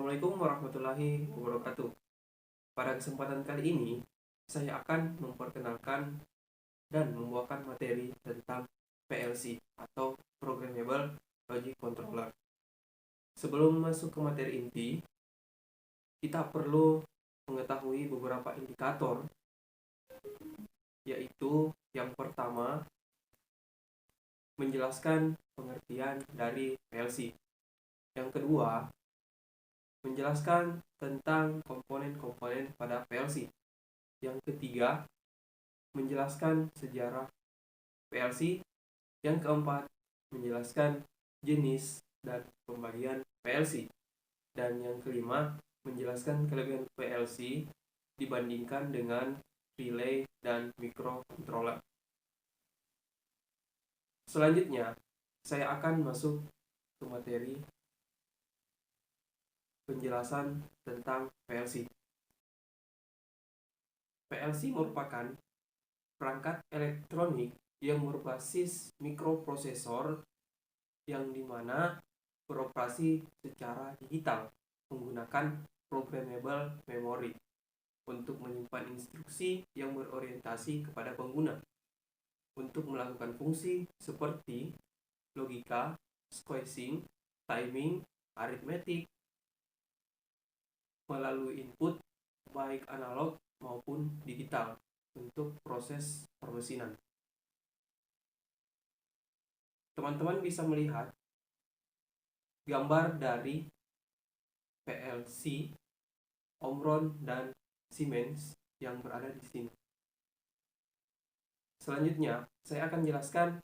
Assalamualaikum warahmatullahi wabarakatuh. Pada kesempatan kali ini, saya akan memperkenalkan dan membawakan materi tentang PLC atau Programmable Logic Controller. Sebelum masuk ke materi inti, kita perlu mengetahui beberapa indikator, yaitu yang pertama, menjelaskan pengertian dari PLC. Yang kedua, menjelaskan tentang komponen-komponen pada PLC. Yang ketiga, menjelaskan sejarah PLC. Yang keempat, menjelaskan jenis dan pembagian PLC. Dan yang kelima, menjelaskan kelebihan PLC dibandingkan dengan relay dan microcontroller. Selanjutnya, saya akan masuk ke materi penjelasan tentang PLC. PLC merupakan perangkat elektronik yang berbasis mikroprosesor yang dimana beroperasi secara digital menggunakan programmable memory untuk menyimpan instruksi yang berorientasi kepada pengguna untuk melakukan fungsi seperti logika, squeezing, timing, aritmetik melalui input baik analog maupun digital untuk proses permesinan. Teman-teman bisa melihat gambar dari PLC, Omron, dan Siemens yang berada di sini. Selanjutnya, saya akan jelaskan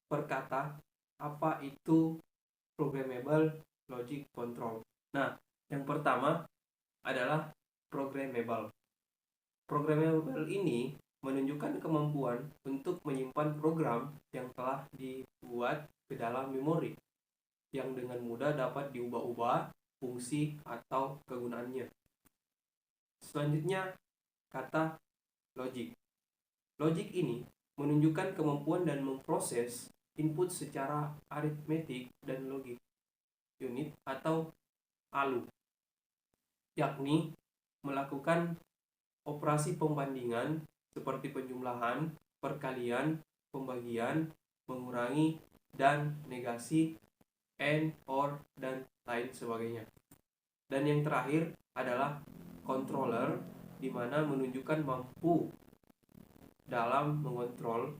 per kata apa itu Programmable Logic Control. Nah, yang pertama adalah programmable. Programmable ini menunjukkan kemampuan untuk menyimpan program yang telah dibuat ke dalam memori yang dengan mudah dapat diubah-ubah fungsi atau kegunaannya. Selanjutnya, kata logic. Logic ini menunjukkan kemampuan dan memproses input secara aritmetik dan logik unit atau ALU, yakni melakukan operasi pembandingan seperti penjumlahan, perkalian, pembagian, mengurangi, dan negasi, and, or, dan lain sebagainya. Dan yang terakhir adalah controller, di mana menunjukkan mampu dalam mengontrol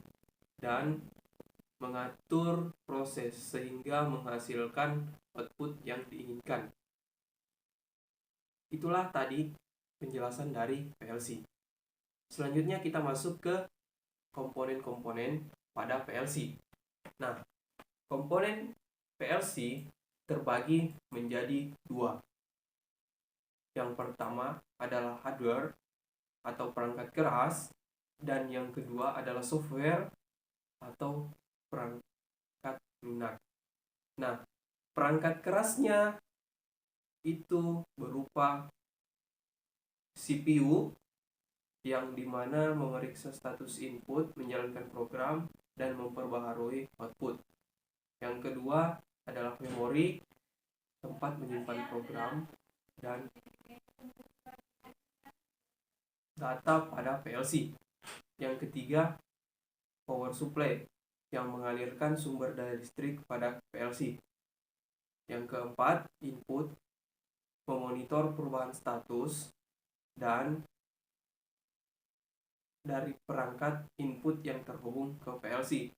dan mengatur proses sehingga menghasilkan output yang diinginkan. Itulah tadi penjelasan dari PLC. Selanjutnya kita masuk ke komponen-komponen pada PLC. Nah, komponen PLC terbagi menjadi dua. Yang pertama adalah hardware atau perangkat keras, dan yang kedua adalah software atau perangkat lunak. Nah, perangkat kerasnya itu berupa CPU yang dimana memeriksa status input, menjalankan program, dan memperbaharui output. Yang kedua adalah memori, tempat menyimpan program dan data pada PLC. Yang ketiga, power supply yang mengalirkan sumber daya listrik pada PLC. Yang keempat, input memonitor perubahan status dan dari perangkat input yang terhubung ke PLC.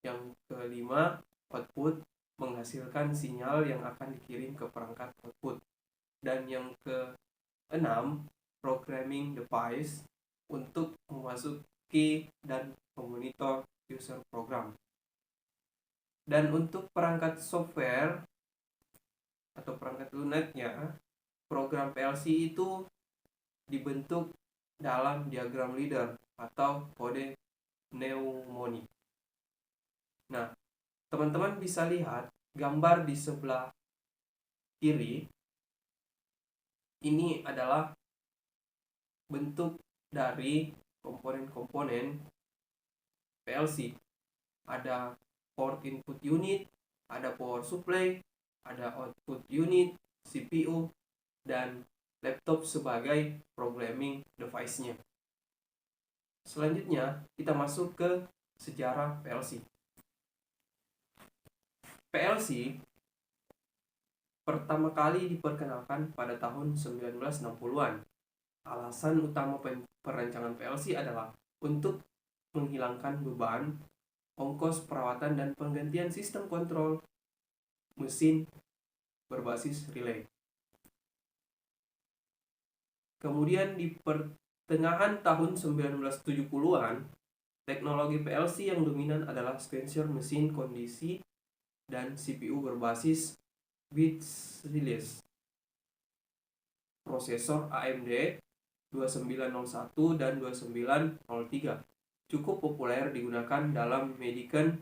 Yang kelima, output menghasilkan sinyal yang akan dikirim ke perangkat output. Dan yang keenam, programming device untuk memasuki dan memonitor user program. Dan untuk perangkat software atau perangkat lunaknya, program PLC itu dibentuk dalam diagram leader atau kode mnemonic. Nah, teman-teman bisa lihat gambar di sebelah kiri. Ini adalah bentuk dari komponen-komponen PLC. Ada port input unit, ada power supply, ada output unit, CPU, dan laptop sebagai programming device-nya. Selanjutnya, kita masuk ke sejarah PLC. PLC pertama kali diperkenalkan pada tahun 1960-an. Alasan utama perancangan PLC adalah untuk menghilangkan beban, ongkos perawatan, dan penggantian sistem kontrol mesin berbasis relay. Kemudian di pertengahan tahun 1970-an, teknologi PLC yang dominan adalah sequencer mesin kondisi dan CPU berbasis bits release. Prosesor AMD 2901 dan 2903 cukup populer digunakan dalam Medican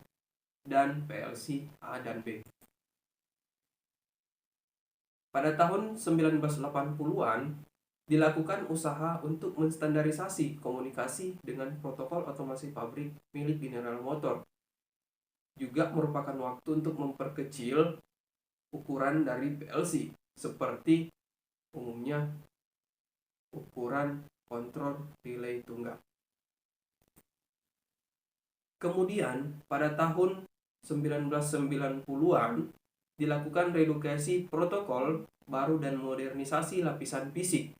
dan PLC A dan B. Pada tahun 1980-an dilakukan usaha untuk menstandarisasi komunikasi dengan protokol otomasi pabrik milik General Motors. Juga merupakan waktu untuk memperkecil ukuran dari PLC, seperti umumnya ukuran kontrol relay tunggal. Kemudian pada tahun 1990-an dilakukan redukasi protokol baru dan modernisasi lapisan fisik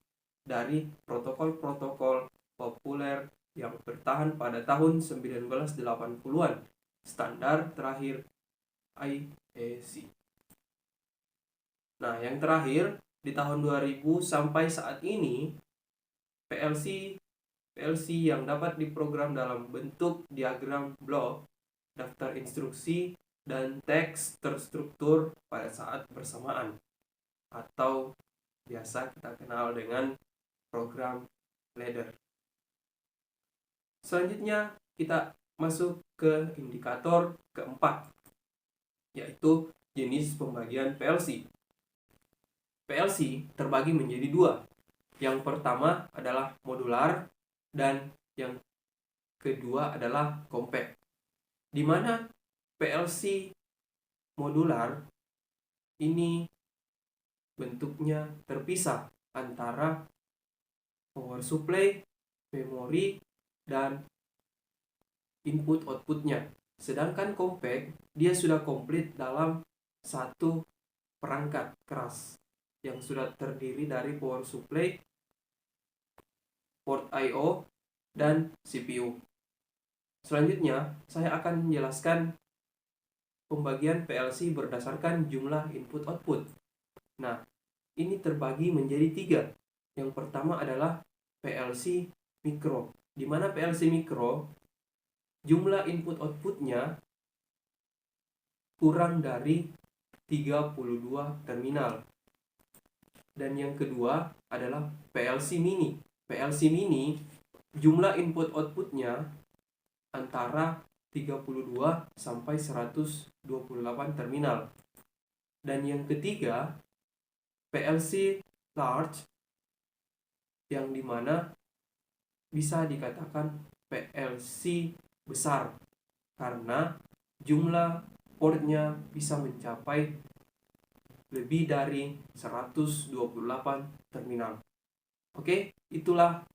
dari protokol-protokol populer yang bertahan pada tahun 1980-an. Standar terakhir IEC. Nah, yang terakhir di tahun 2000 sampai saat ini PLC yang dapat diprogram dalam bentuk diagram blok, daftar instruksi, dan teks terstruktur pada saat bersamaan, atau biasa kita kenal dengan program ladder. Selanjutnya kita masuk ke indikator keempat, yaitu jenis pembagian PLC. PLC terbagi menjadi dua. Yang pertama adalah modular dan yang kedua adalah compact. Di mana PLC modular ini bentuknya terpisah antara power supply, memori, dan input-outputnya. Sedangkan compact, dia sudah komplit dalam satu perangkat keras yang sudah terdiri dari power supply, port I/O, dan CPU. Selanjutnya, saya akan menjelaskan pembagian PLC berdasarkan jumlah input-output. Nah, ini terbagi menjadi tiga. Yang pertama adalah PLC mikro, di mana PLC mikro jumlah input-outputnya kurang dari 32 terminal. Dan yang kedua adalah PLC mini. PLC mini jumlah input-outputnya antara 32 sampai 128 terminal. Dan yang ketiga PLC large, yang dimana bisa dikatakan PLC besar karena jumlah portnya bisa mencapai lebih dari 128 terminal. Oke, itulah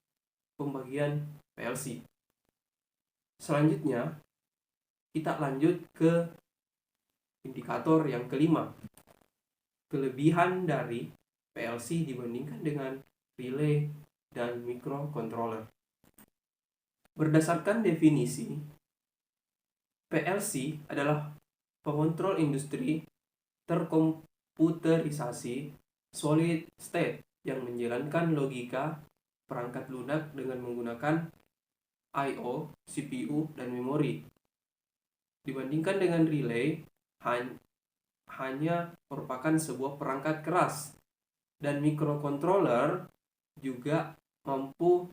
pembagian PLC. Selanjutnya kita lanjut ke indikator yang kelima. Kelebihan dari PLC dibandingkan dengan relay dan microcontroller. Berdasarkan definisi, PLC adalah pengontrol industri terkomputerisasi solid state yang menjalankan logika perangkat lunak dengan menggunakan I/O, CPU, dan memori. Dibandingkan dengan relay, hanya merupakan sebuah perangkat keras, dan microcontroller juga mampu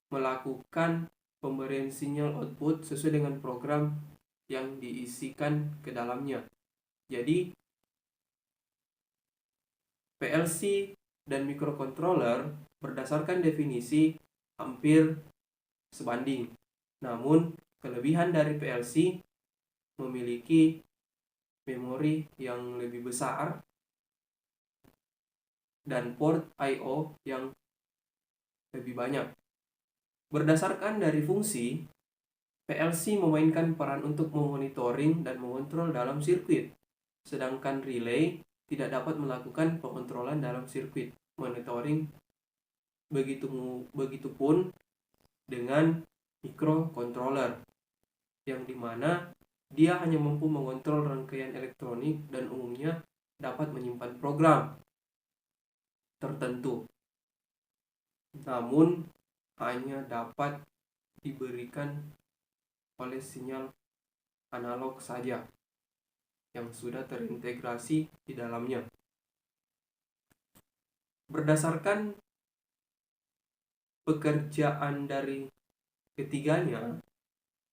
melakukan pemberian sinyal output sesuai dengan program yang diisikan ke dalamnya. Jadi PLC dan microcontroller berdasarkan definisi hampir sebanding. Namun kelebihan dari PLC memiliki memori yang lebih besar, dan port I/O yang lebih banyak. Berdasarkan dari fungsi, PLC memainkan peran untuk memonitoring dan mengontrol dalam sirkuit, sedangkan relay tidak dapat melakukan pengontrolan dalam sirkuit monitoring. Begitupun dengan microcontroller, yang dimana dia hanya mampu mengontrol rangkaian elektronik dan umumnya dapat menyimpan program tertentu, namun hanya dapat diberikan oleh sinyal analog saja yang sudah terintegrasi di dalamnya. Berdasarkan pekerjaan dari ketiganya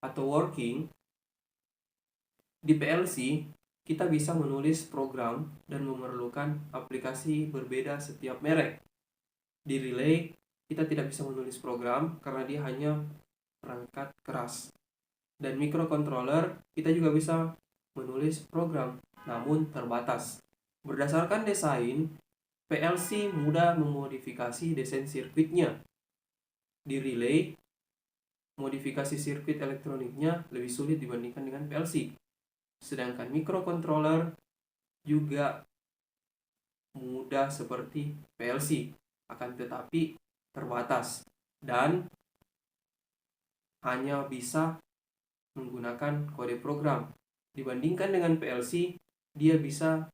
atau working, di PLC kita bisa menulis program dan memerlukan aplikasi berbeda setiap merek. Di relay kita tidak bisa menulis program karena dia hanya perangkat keras. Dan microcontroller kita juga bisa menulis program, namun terbatas. Berdasarkan desain, PLC mudah memodifikasi desain sirkuitnya. Di relay, modifikasi sirkuit elektroniknya lebih sulit dibandingkan dengan PLC. Sedangkan microcontroller juga mudah seperti PLC, akan tetapi terbatas dan hanya bisa menggunakan kode program. Dibandingkan dengan PLC, dia bisa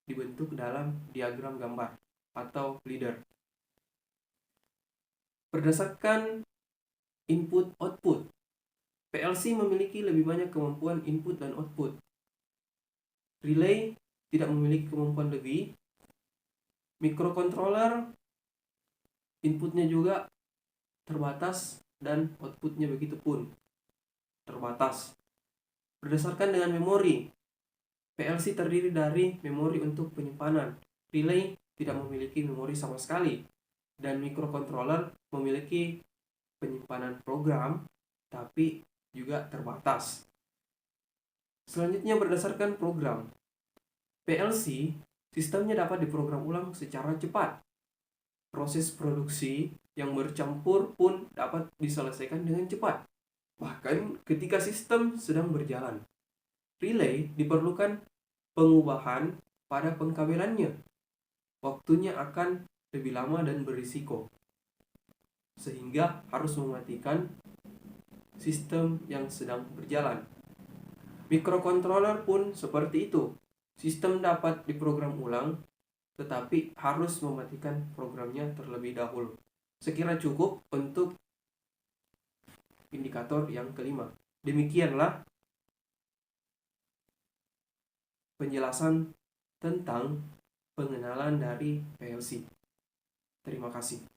dibentuk dalam diagram gambar atau ladder. Berdasarkan input-output, PLC memiliki lebih banyak kemampuan input dan output. Relay tidak memiliki kemampuan lebih. Microcontroller inputnya juga terbatas dan outputnya begitu pun terbatas. Berdasarkan dengan memori, PLC terdiri dari memori untuk penyimpanan. Relay tidak memiliki memori sama sekali. Dan microcontroller memiliki penyimpanan program, tapi juga terbatas. Selanjutnya berdasarkan program. PLC, sistemnya dapat diprogram ulang secara cepat. Proses produksi yang bercampur pun dapat diselesaikan dengan cepat, bahkan ketika sistem sedang berjalan. Relay diperlukan pengubahan pada pengkabelannya. Waktunya akan lebih lama dan berisiko, sehingga harus mematikan sistem yang sedang berjalan. Microcontroller pun seperti itu. Sistem dapat diprogram ulang, tetapi harus mematikan programnya terlebih dahulu. Sekira cukup untuk indikator yang kelima. Demikianlah penjelasan tentang pengenalan dari PLC. Terima kasih.